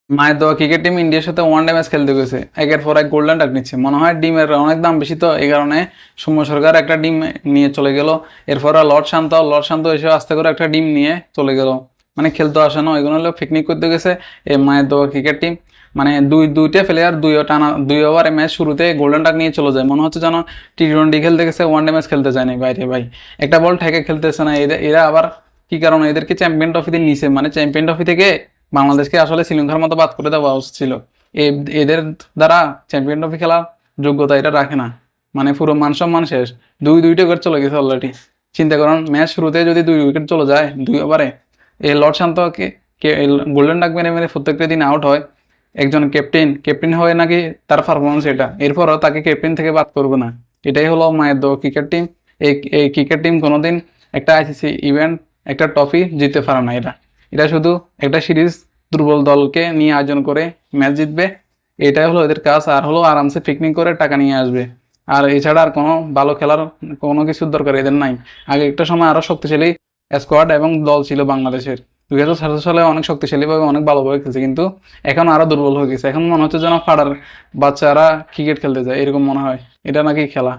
মায়ের দেওয়া cricket team ইন্ডিয়ার সাথে ওয়ানডে ম্যাচ খেলতে গেছে, একের পর এক গোল্ডেন ডাক নিচ্ছে। মনে হয় ডিমের অনেক দাম বেশি, তো এই কারণে সৌম্য সরকার একটা ডিম নিয়ে চলে গেল। এরপর লর্ড শান্ত এসে আস্তে করে একটা ডিম নিয়ে চলে গেল। মানে খেলতে আসে না, এগুলো হলো পিকনিক করতে গেছে এই মায়ের দেওয়া ক্রিকেট টিম। মানে দুইটা প্লেয়ার দুই ওভারে ম্যাচ শুরুতে গোল্ডেন ডাক নিয়ে চলে যায়, মনে হচ্ছে যেন টি-20 খেলতে গেছে, ওয়ানডে ম্যাচ খেলতে যায় না। বাইরে ভাই একটা বল ঠেকে খেলতেছে না। এরা আবার কি কারণে এদেরকে চ্যাম্পিয়ন ট্রফি দিয়ে নিছে, মানে চ্যাম্পিয়ন ট্রফি থেকে বাংলাদেশকে আসলে শ্রীলঙ্কার মতো বাদ করে দেওয়া উচিত ছিল। এদের দ্বারা চ্যাম্পিয়ন ট্রফি খেলার যোগ্যতা এটা রাখে না। মানে পুরো মান সম্মান শেষ। দুইটা উইকেট চলে গেছে অলরেডি। চিন্তা করুন, ম্যাচ শুরুতে যদি 2 উইকেট চলে যায় 2 ওভারে, এই লর্ড শান্তকে গোল্ডেন ডাক মেরে মেরে প্রত্যেকটা দিন আউট হয়। একজন ক্যাপ্টেন হয়ে নাকি তার পারফরমেন্স এটা, এরপরও তাকে ক্যাপ্টেন থেকে বাদ করবে না। এটাই হলো মায়ের দো ক্রিকেট টিম। এই ক্রিকেট টিম কোনোদিন একটা আইসিসি ইভেন্ট, একটা ট্রফি জিততে পারে না। এটা এটা শুধু একটা সিরিজ দুর্বল দলকে নিয়ে আয়োজন করে ম্যাচ জিতবে, এটাই হলো এদের কাজ। আর হলো আরামসে পিকনিক করে টাকা নিয়ে আসবে। আর এছাড়া আর কোনো ভালো খেলার কোনো কিছুর দরকার এদের নাই। আগে একটা সময় আরো শক্তিশালী স্কোয়াড এবং দল ছিল বাংলাদেশের। 2017 সালে অনেক শক্তিশালীভাবে অনেক ভালোভাবে খেলছে, কিন্তু এখন আরো দুর্বল হয়ে গেছে। এখন মনে হচ্ছে যেন পাড়ার বাচ্চারা ক্রিকেট খেলতে যায়, এরকম মনে হয়। এটা নাকি খেলা?